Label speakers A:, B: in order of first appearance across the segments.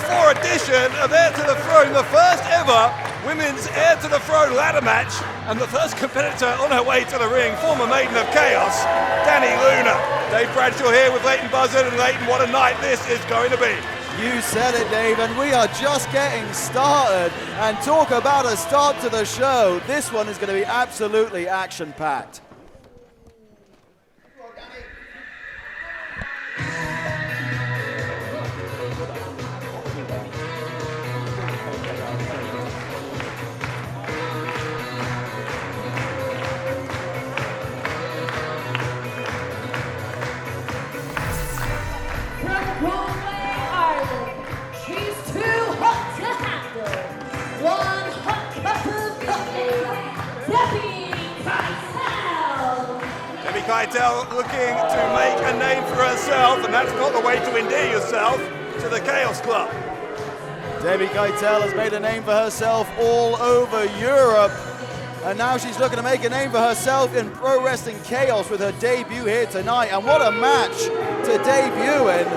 A: 2024 edition of Heir to the Throne, the first ever women's Heir to the Throne ladder match, and the first competitor on her way to the ring, former Maiden of Chaos, Dani Luna. Dave Bradshaw here with Leighton Buzzard, and Leighton, what a night this is going to be.
B: You said it, Dave, and we are just getting started. And talk about a start to the show. This one is going to be absolutely action-packed.
A: Debbie Keitel looking to make a name for herself, and that's not the way to endear yourself to the Chaos Club.
B: Debbie Keitel has made a name for herself all over Europe, and now she's looking to make a name for herself in Pro Wrestling Chaos with her debut here tonight. And what a match to debut in.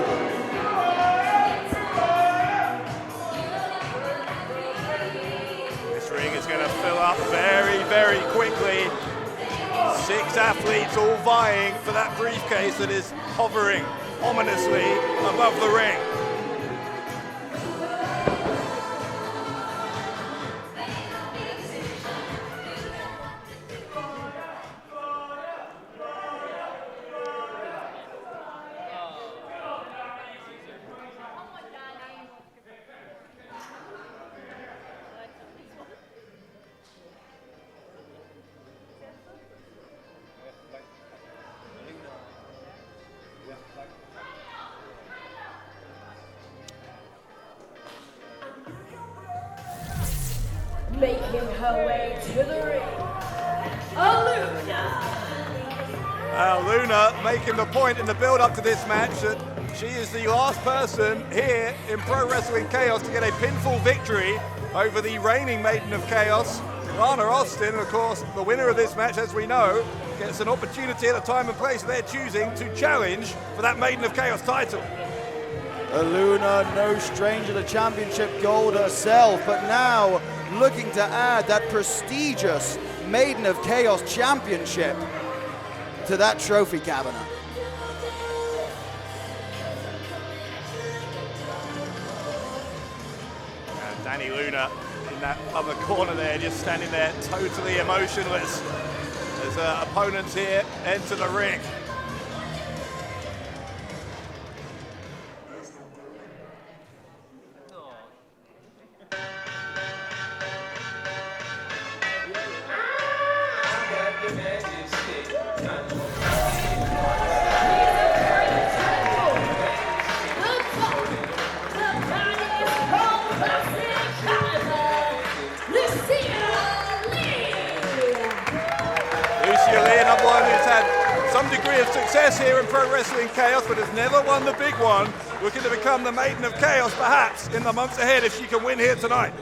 A: Ring is going to fill up very, very quickly. 6 athletes all vying for that briefcase that is hovering ominously above the ring.
C: Making her way to the ring, Aluna.
A: Aluna making the point in the build-up to this match that she is the last person here in Pro Wrestling Chaos to get a pinfall victory over the reigning Maiden of Chaos, Lana Austin. And of course, the winner of this match, as we know, gets an opportunity at a time and place they're choosing to challenge for that Maiden of Chaos title.
B: Aluna, no stranger to championship gold herself, but now looking to add that prestigious Maiden of Chaos championship to that trophy cabinet.
A: And Dani Luna in that other corner there, just standing there totally emotionless as her opponents here enter the ring. Lucia Lee, another one who's had some degree of success here in Pro Wrestling Chaos, but has never won the big one. Looking to become the Maiden of Chaos, perhaps, in the months ahead if she can win here tonight.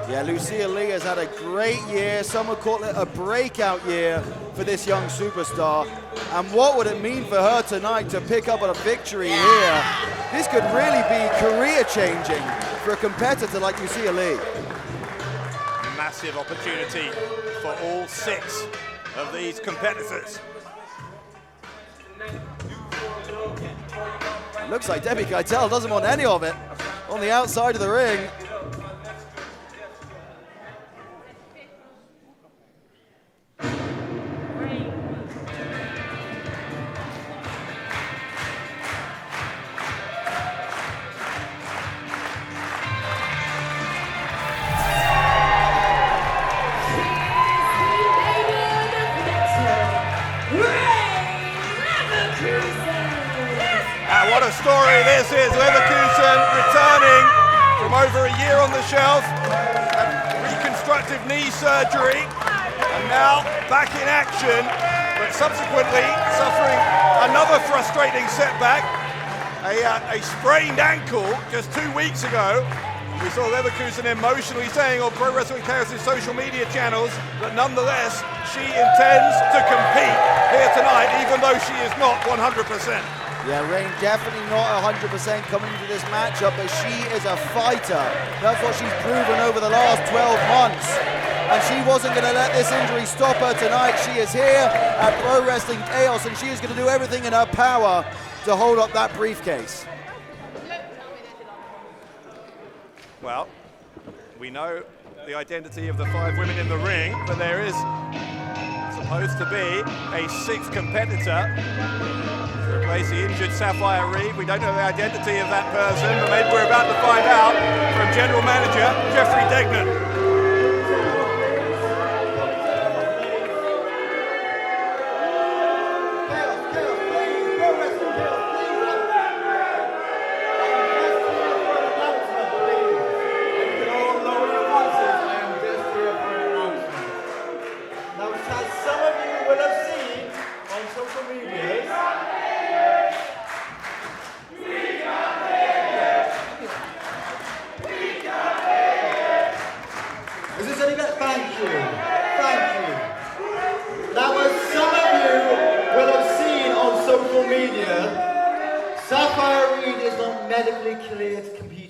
B: Yeah, Lucia Lee has had a great year. Some would call it a breakout year for this young superstar. And what would it mean for her tonight to pick up a victory here? This could really be career-changing for a competitor like Lucia Lee.
A: Massive opportunity for all 6 of these competitors.
B: It looks like Debbie Keitel doesn't want any of it on the outside of the ring.
A: What a story this is. Leverkusen returning from over a year on the shelf, reconstructive knee surgery, and now back in action, but subsequently suffering another frustrating setback, a sprained ankle just 2 weeks ago. We saw Leverkusen emotionally saying on Pro Wrestling Chaos' social media channels that nonetheless she intends to compete here tonight, even though she is not 100%.
B: Yeah, Rayne definitely not 100% coming into this matchup, but she is a fighter. That's what she's proven over the last 12 months. And she wasn't going to let this injury stop her tonight. She is here at Pro Wrestling Chaos, and she is going to do everything in her power to hold up that briefcase.
A: Well, we know the identity of the 5 women in the ring, but there is supposed to be a 6th competitor to replace the injured Sapphire Reed. We don't know the identity of that person, but maybe we're about to find out from General Manager Jeffrey Degnan.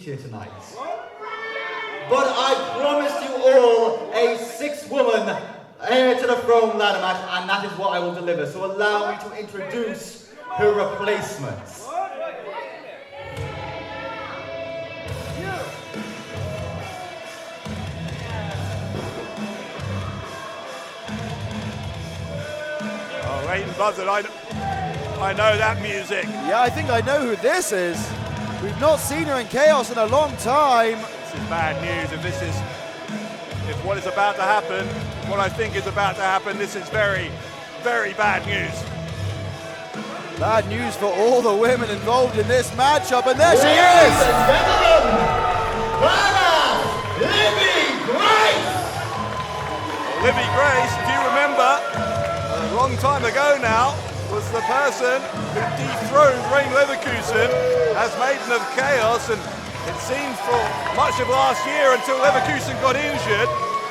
D: Tonight. But I promised you all a 6-woman heir to the throne ladder match, and that is what I will deliver. So allow me to introduce her replacements.
A: Oh, Rayne Buzzard, I know that music.
B: Yeah, I think I know who this is. We've not seen her in Chaos in a long time.
A: This is bad news. If what is about to happen, what I think is about to happen, this is very, very bad news.
B: Bad news for all the women involved in this matchup, and there she is!
D: Ladies and gentlemen, Libby Grace!
A: Libby Grace, if you remember, a long time ago now, was the person who dethroned Rayne Leverkusen as Maiden of Chaos, and it seemed for much of last year until Leverkusen got injured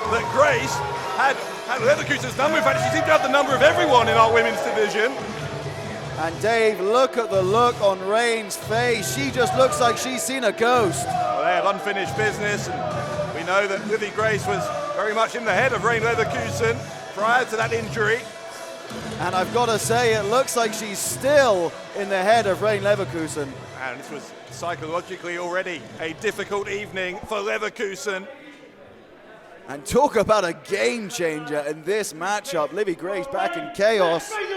A: that Grace had Leverkusen's number. In fact, she seemed to have the number of everyone in our women's division.
B: And Dave, look at the look on Rayne's face. She just looks like she's seen a ghost.
A: Well, they have unfinished business, and we know that Livvii Grace was very much in the head of Rayne Leverkusen prior to that injury.
B: And I've got to say, it looks like she's still in the head of Rayne Leverkusen.
A: And this was psychologically already a difficult evening for Leverkusen.
B: And talk about a game changer in this matchup. Livvii Grace back in Chaos.
A: And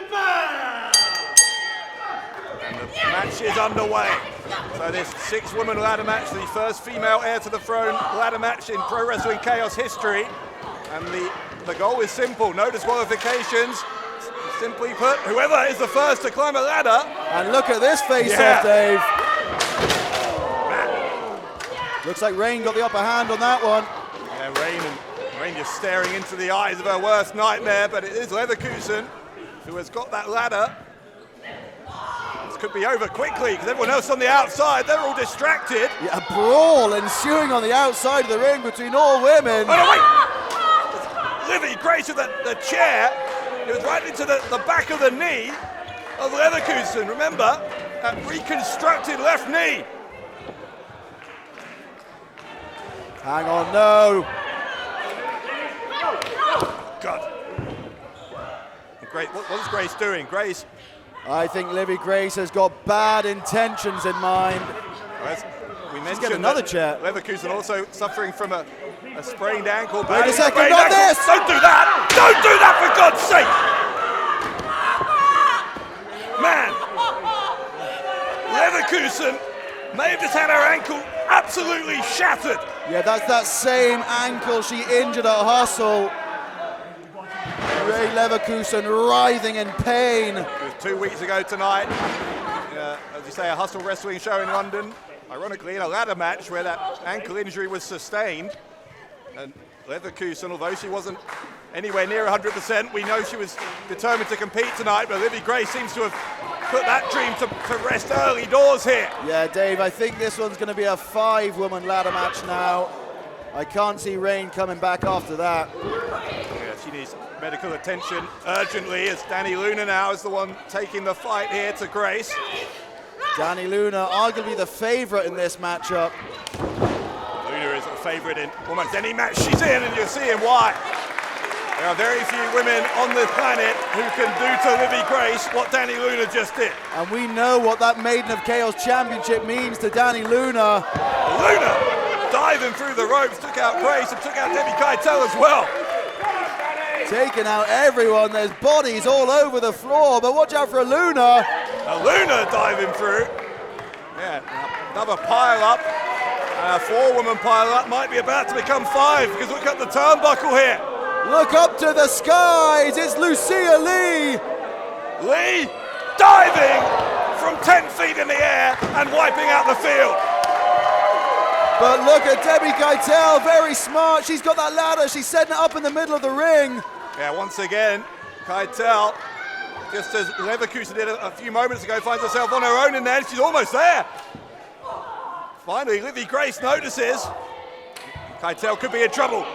A: the match is underway. So this 6-woman ladder match, the first female heir to the throne ladder match in Pro Wrestling Chaos history. And the goal is simple, no disqualifications. Simply put, whoever is the first to climb a ladder.
B: And look at this face-off, Dave. Looks like Rayne got the upper hand on that one.
A: Yeah, Rayne just staring into the eyes of her worst nightmare, but it is Leverkusen who has got that ladder. This could be over quickly because everyone else on the outside, they're all distracted.
B: Yeah, a brawl ensuing on the outside of the ring between all women.
A: Oh, no, wait! Livvii Grace with the chair. It was right into the back of the knee of Leverkusen. Remember, that reconstructed left knee.
B: Hang on, no.
A: God. Great. What's Grace doing? Grace.
B: I think Livvii Grace has got bad intentions in mind.
A: We mentioned
B: get another chair.
A: Leverkusen also suffering from a sprained ankle.
B: Wait a second, not this!
A: Don't do that! Don't do that, for God's sake! Man! Leverkusen may have just had her ankle absolutely shattered.
B: Yeah, that's that same ankle she injured at Hustle. Rayne Leverkusen writhing in pain.
A: It was 2 weeks ago tonight. As you say, a Hustle wrestling show in London. Ironically, in a ladder match where that ankle injury was sustained. And Leverkusen, although she wasn't anywhere near 100%, we know she was determined to compete tonight, but Livvii Grace seems to have put that dream to rest early doors here.
B: Yeah, Dave, I think this one's going to be a 5-woman ladder match now. I can't see Rayne coming back after that.
A: Yeah, she needs medical attention urgently, as Dani Luna now is the one taking the fight here to Grace.
B: Dani Luna, arguably the favorite in this matchup.
A: Luna is a favorite in almost any match she's in, and you're seeing why. There are very few women on the planet who can do to Livvii Grace what Dani Luna just did.
B: And we know what that Maiden of Chaos Championship means to Dani Luna.
A: Luna diving through the ropes, took out Grace and took out Debbie Keitel as well.
B: Taking out everyone, there's bodies all over the floor, but watch out for Aluna.
A: Aluna diving through. Yeah, another pile up. And a 4-woman pile up might be about to become 5 because look at the turnbuckle here.
B: Look up to the skies, it's Lucia Lee.
A: Lee diving from 10 feet in the air and wiping out the field.
B: But look at Debbie Keitel, very smart. She's got that ladder, she's setting it up in the middle of the ring.
A: Yeah, once again, Keitel, just as Leverkusen did a few moments ago, finds herself on her own in there, and she's almost there. Finally, Livvii Grace notices Keitel could be in trouble.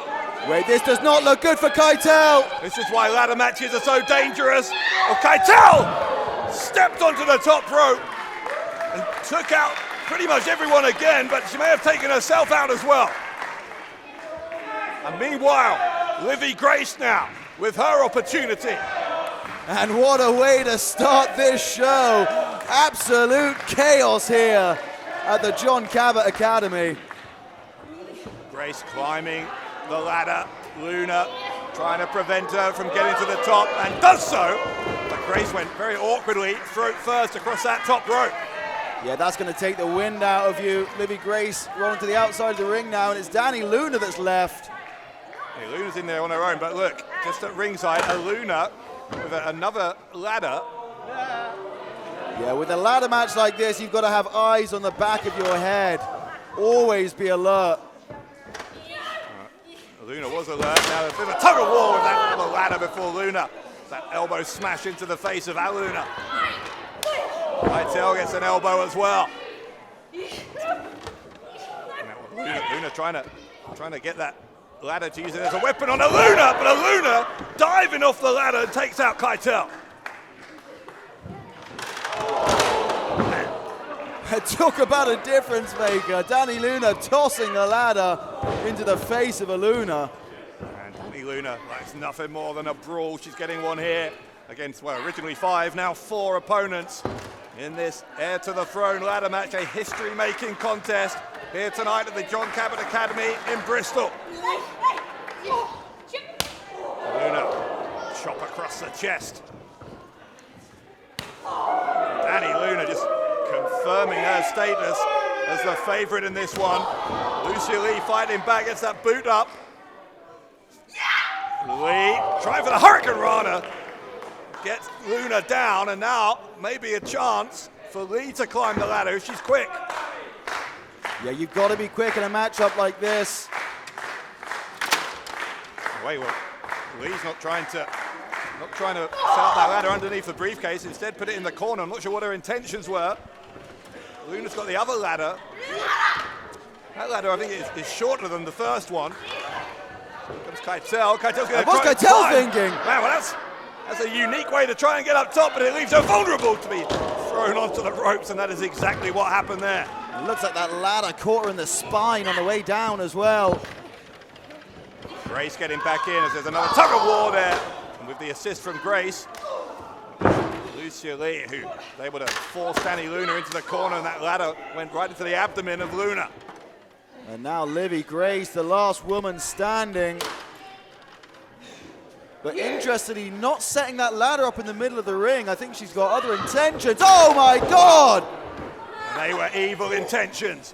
B: Wait, this does not look good for Keitel.
A: This is why ladder matches are so dangerous. Oh, Keitel stepped onto the top rope and took out pretty much everyone again, but she may have taken herself out as well. And meanwhile, Livvii Grace now with her opportunity.
B: And what a way to start this show. Absolute chaos here at the John Cabot Academy.
A: Grace climbing the ladder, Luna trying to prevent her from getting to the top, and does so, but Grace went very awkwardly throat first across that top rope.
B: Yeah, that's going to take the wind out of you. Livvii Grace rolling to the outside of the ring now, and it's Dani Luna that's left.
A: Hey, Luna's in there on her own, but look, just at ringside, Aluna with another ladder.
B: Yeah, with a ladder match like this, you've got to have eyes on the back of your head. Always be alert.
A: Luna was alert. Now a bit of a tug of war with that other ladder before Luna. That elbow smash into the face of Aluna. Keitel gets an elbow as well. Luna trying to get that ladder to use it as a weapon on Aluna, but Aluna diving off the ladder and takes out Keitel.
B: Talk about a difference maker. Dani Luna tossing the ladder into the face of Aluna.
A: And Dani Luna likes nothing more than a brawl. She's getting one here against, well, originally 5, now 4 opponents in this Heir to the Throne ladder match, a history-making contest here tonight at the John Cabot Academy in Bristol. Luna, chop across the chest. Dani Luna just confirming her status as the favorite in this one. Lucia Lee fighting back, gets that boot up. Lee trying for the Hurricane Rana. Gets Luna down, and now maybe a chance for Lee to climb the ladder if she's quick.
B: Yeah, you've got to be quick in a matchup like this.
A: Wait, well, Lee's not trying to set up that ladder underneath the briefcase, instead put it in the corner. I'm not sure what her intentions were. Luna's got the other ladder. That ladder, I think, is shorter than the first one. Here comes Keitel. Keitel's going to
B: What's Keitel thinking?
A: Man, well, that's a unique way to try and get up top, but it leaves her vulnerable to be thrown onto the ropes, and that is exactly what happened there.
B: It looks like that ladder caught her in the spine on the way down as well.
A: Grace getting back in as there's another tug of war there. And with the assist from Grace, Lucia Lee, who was able to force Dani Luna into the corner, and that ladder went right into the abdomen of Luna.
B: And now Libby Grace, the last woman standing. But interestingly, not setting that ladder up in the middle of the ring. I think she's got other intentions. Oh my God!
A: And they were evil intentions.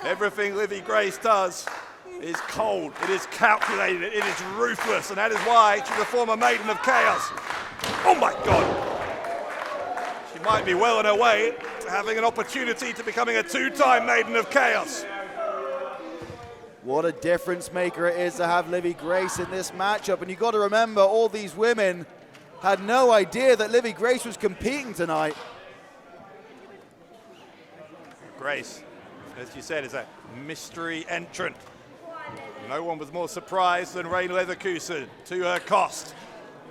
A: Everything Livvii Grace does is cold, it is calculated, it is ruthless, and that is why she's a former Maiden of Chaos. Oh my God! She might be well on her way to having an opportunity to becoming a 2-time Maiden of Chaos.
B: What a difference maker it is to have Livvii Grace in this matchup. And you've got to remember, all these women had no idea that Livvii Grace was competing tonight.
A: Grace, as you said, is a mystery entrant. No one was more surprised than Rayne Leverkusen, to her cost.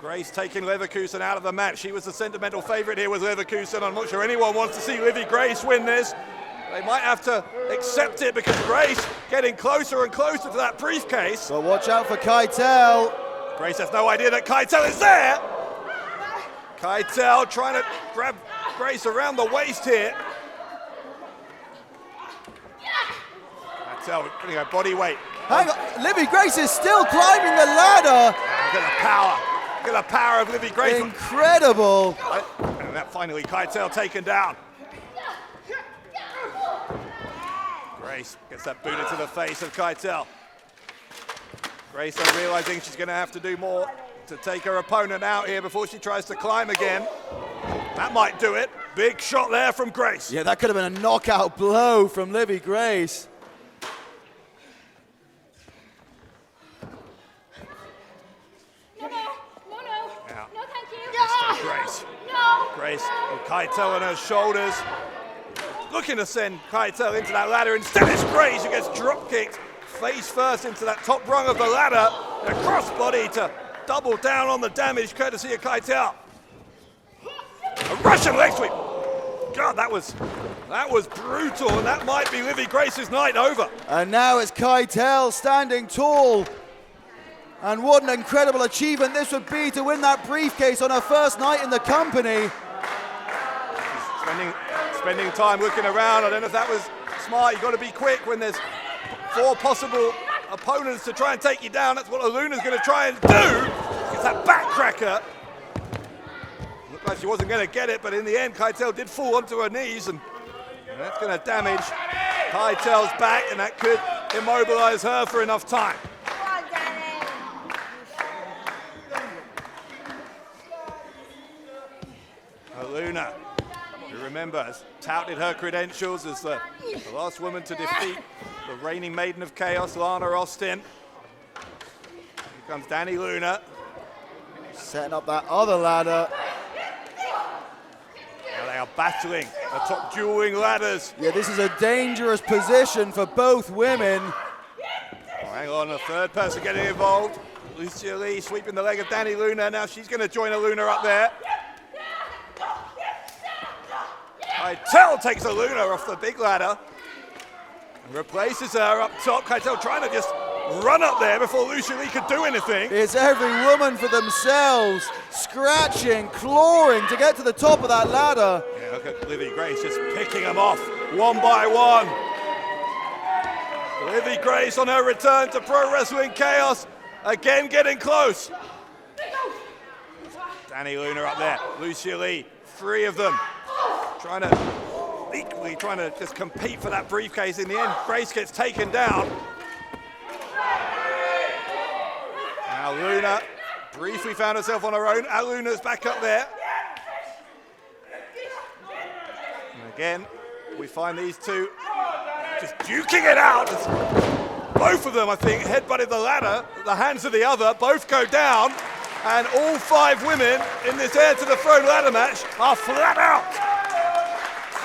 A: Grace taking Leverkusen out of the match. She was the sentimental favorite here with Leverkusen. I'm not sure anyone wants to see Livvii Grace win this. They might have to accept it because Grace getting closer and closer to that briefcase.
B: But watch out for Keitel.
A: Grace has no idea that Keitel is there. Keitel trying to grab Grace around the waist here. Keitel putting her body weight.
B: Hang on, Livvii Grace is still climbing the ladder.
A: Look at the power. Look at the power of Livvii Grace.
B: Incredible.
A: And that finally Keitel taken down. Grace gets that boot into the face of Keitel. Grace realizing she's going to have to do more to take her opponent out here before she tries to climb again. That might do it. Big shot there from Grace.
B: Yeah, that could have been a knockout blow from Livvii Grace.
C: No, thank you.
A: Grace.
C: No.
A: Grace with Keitel on her shoulders. Looking to send Keitel into that ladder. Instead it's Grace who gets drop kicked face first into that top rung of the ladder. And a crossbody to double down on the damage courtesy of Keitel. A Russian leg sweep. God, that was brutal, and that might be Livvii Grace's night over.
B: And now it's Keitel standing tall. And what an incredible achievement this would be to win that briefcase on her first night in the company.
A: Spending time looking around. I don't know if that was smart. You've got to be quick when there's 4 possible opponents to try and take you down. That's what Aluna's going to try and do. It's that backcracker. Looked like she wasn't going to get it, but in the end, Keitel did fall onto her knees, and that's going to damage Keitel's back, and that could immobilize her for enough time. Aluna, who remember has touted her credentials as the last woman to defeat the reigning Maiden of Chaos, Lana Austin. Here comes Dani Luna.
B: Setting up that other ladder.
A: Now they are battling the top dueling ladders.
B: Yeah, this is a dangerous position for both women.
A: Oh, hang on, a third person getting involved. Lucia Lee sweeping the leg of Dani Luna. Now she's going to join Aluna up there. Keitel takes Aluna off the big ladder and replaces her up top. Keitel trying to just run up there before Lucia Lee could do anything.
B: It's every woman for themselves, scratching, clawing to get to the top of that ladder.
A: Yeah, look at Livvii Grace just picking them off one by one. Livvii Grace on her return to Pro Wrestling Chaos, again getting close. Dani Luna up there, Lucia Lee, 3 of them. Equally trying to just compete for that briefcase. In the end, Grace gets taken down. Now Luna briefly found herself on her own. Aluna's back up there. And again, we find these two just duking it out. Both of them, I think, headbutted the ladder at the hands of the other. Both go down. And all 5 women in this Heir to the Throne ladder match are flat out.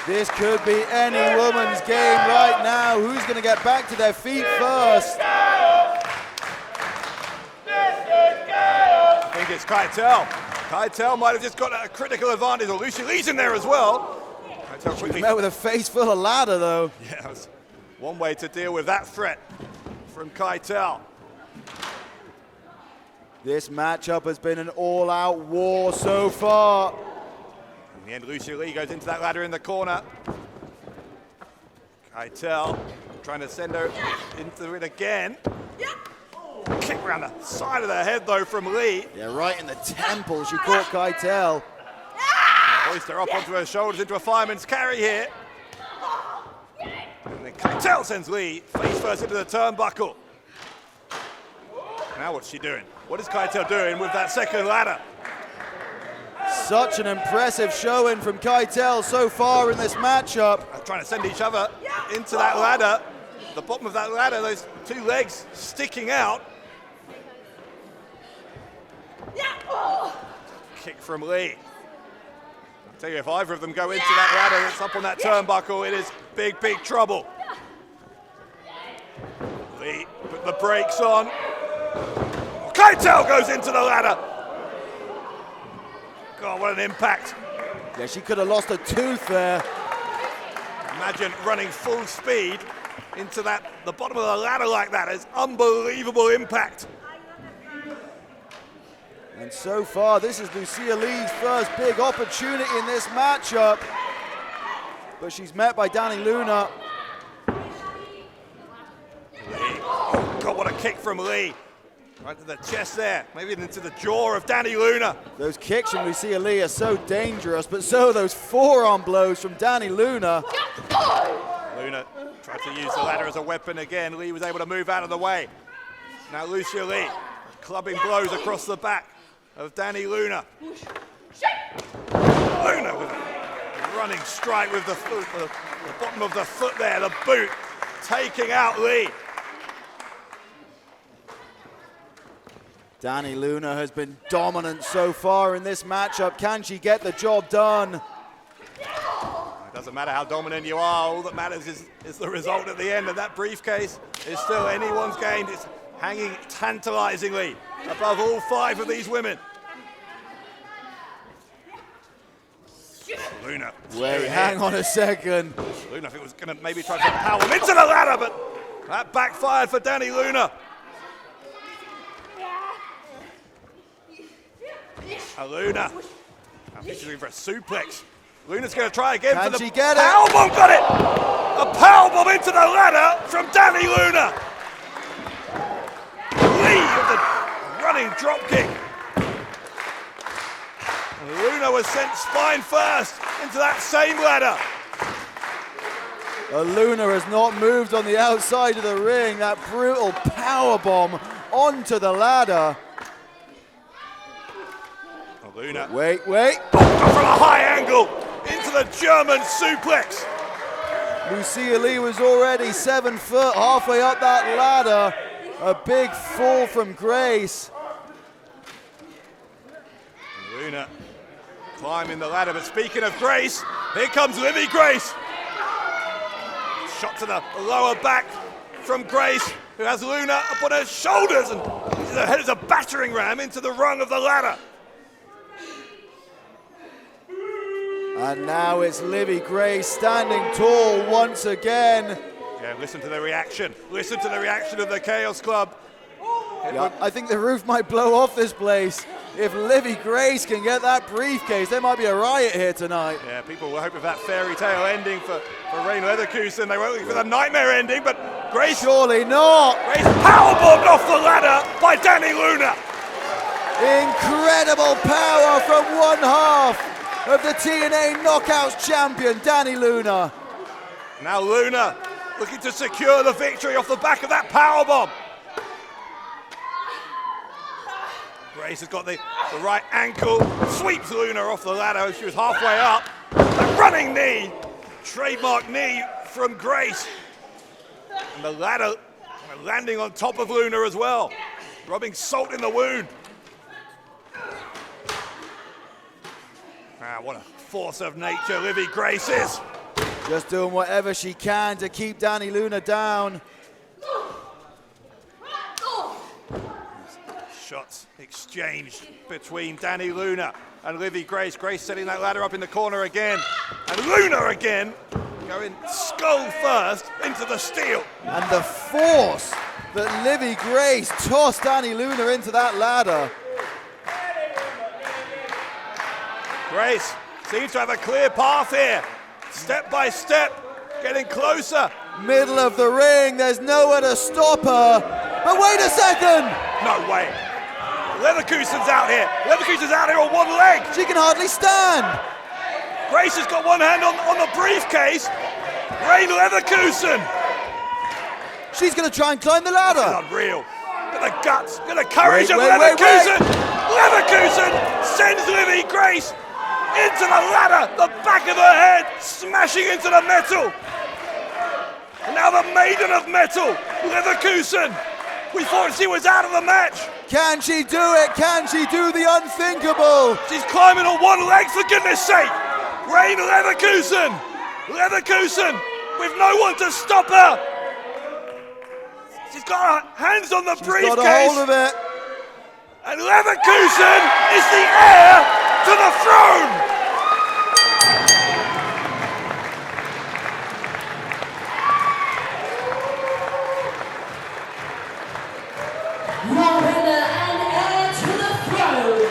B: This could be any woman's game right now. Who's going to get back to their feet first?
A: I think it's Keitel. Keitel might have just got a critical advantage, or Lucia Lee's in there as well. Keitel quickly
B: met with a face full of ladder, though.
A: Yeah, that's one way to deal with that threat from Keitel.
B: This matchup has been an all-out war so far.
A: In the end, Lucia Lee goes into that ladder in the corner. Keitel trying to send her into it again. Kick around the side of the head, though, from Lee.
B: Yeah, right in the temple. She caught Keitel.
A: Hoist her up onto her shoulders into a fireman's carry here. And then Keitel sends Lee face first into the turnbuckle. Now what's she doing? What is Keitel doing with that second ladder?
B: Such an impressive showing from Keitel so far in this matchup.
A: Trying to send each other into that ladder. The bottom of that ladder, those 2 legs sticking out. Kick from Lee. I'll tell you, if either of them go into that ladder, it's up on that turnbuckle, it is big, big trouble. Lee put the brakes on. Keitel goes into the ladder. God, what an impact.
B: Yeah, she could have lost a tooth there.
A: Imagine running full speed into the bottom of the ladder like that. It's unbelievable impact.
B: And so far, this is Lucia Lee's first big opportunity in this matchup. But she's met by Dani Luna.
A: Lee. Oh, God, what a kick from Lee. Right to the chest there, maybe into the jaw of Dani Luna.
B: Those kicks from Lucia Lee are so dangerous, but so are those forearm blows from Dani Luna.
A: Luna tried to use the ladder as a weapon again. Lee was able to move out of the way. Now Lucia Lee clubbing blows across the back of Dani Luna. Luna with a running strike with the foot, the bottom of the foot there, the boot, taking out Lee.
B: Dani Luna has been dominant so far in this matchup. Can she get the job done?
A: It doesn't matter how dominant you are, all that matters is the result at the end, and that briefcase is still anyone's game. It's hanging tantalizingly above all 5 of these women. Luna.
B: Wait, hang on a second.
A: Luna, I think, was going to maybe try to power him into the ladder, but that backfired for Dani Luna. Aluna. I think she's looking for a suplex. Luna's going to try again for the powerbomb. Got it! A powerbomb into the ladder from Dani Luna. Lee with the running drop kick. And Luna was sent spine first into that same ladder.
B: Aluna has not moved on the outside of the ring. That brutal powerbomb onto the ladder.
A: Luna.
B: Wait.
A: From a high angle into the German suplex.
B: Lucia Lee was already 7 foot, halfway up that ladder. A big fall from Grace.
A: Luna climbing the ladder, but speaking of Grace, here comes Libby Grace. Shot to the lower back from Grace, who has Luna up on her shoulders and her head is a battering ram into the rung of the ladder.
B: And now it's Libby Grace standing tall once again.
A: Yeah, listen to the reaction. Listen to the reaction of the Chaos Club.
B: Yeah, I think the roof might blow off this place. If Livvii Grace can get that briefcase, there might be a riot here tonight.
A: Yeah, people will hope of that fairy tale ending for Rayne Leverkusen. They won't look for the nightmare ending, but Grace...
B: Surely not!
A: Grace powerbombed off the ladder by Dani Luna.
B: Incredible power from one half of the TNA Knockouts champion, Dani Luna.
A: Now Luna looking to secure the victory off the back of that powerbomb. Grace has got the right ankle, sweeps Luna off the ladder. She was halfway up. A running knee, trademark knee from Grace. And the ladder landing on top of Luna as well, rubbing salt in the wound. Ah, what a force of nature Livvii Grace is.
B: Just doing whatever she can to keep Dani Luna down.
A: Shots exchanged between Dani Luna and Livvii Grace. Grace setting that ladder up in the corner again. And Luna again going skull first into the steel.
B: And the force that Livvii Grace tossed Dani Luna into that ladder.
A: Grace seems to have a clear path here. Step by step, getting closer.
B: Middle of the ring, there's nowhere to stop her. But wait a second!
A: No way. Leverkusen's out here. Leverkusen's out here on one leg.
B: She can hardly stand.
A: Grace has got one hand on the briefcase. Rayne Leverkusen.
B: She's going to try and climb the ladder.
A: This is unreal. Got the guts, got the courage of Leverkusen. Leverkusen sends Livvii Grace into the ladder, the back of her head, smashing into the metal. And now the Maiden of Metal, Leverkusen. We thought she was out of the match.
B: Can she do it? Can she do the unthinkable?
A: She's climbing on one leg, for goodness sake. Rayne Leverkusen. Leverkusen with no one to stop her. She's got her hands on the briefcase.
B: Got a hold of it.
A: And Leverkusen is the heir to the throne!
E: Your winner and heir to the throne,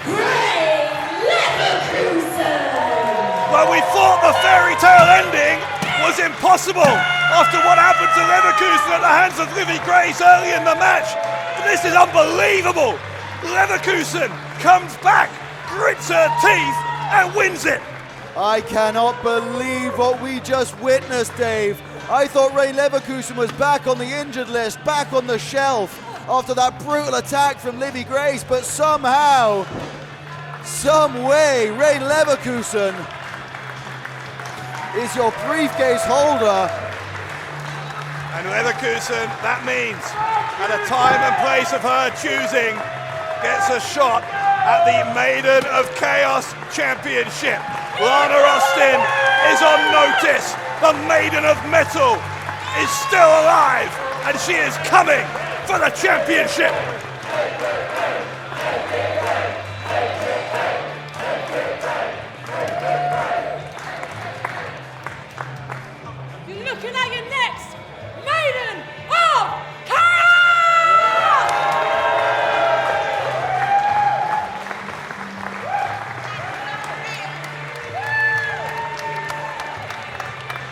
E: Rayne Leverkusen!
A: Well, we thought the fairy tale ending was impossible after what happened to Leverkusen at the hands of Livvii Grace early in the match. This is unbelievable. Leverkusen comes back, grits her teeth, and wins it.
B: I cannot believe what we just witnessed, Dave. I thought Rayne Leverkusen was back on the injured list, back on the shelf after that brutal attack from Libby Grace, but somehow, some way, Rayne Leverkusen is your briefcase holder.
A: And Leverkusen, that means, at a time and place of her choosing, gets a shot at the Maiden of Chaos Championship. Lana Austin is on notice. The Maiden of Metal is still alive, and she is coming for the championship.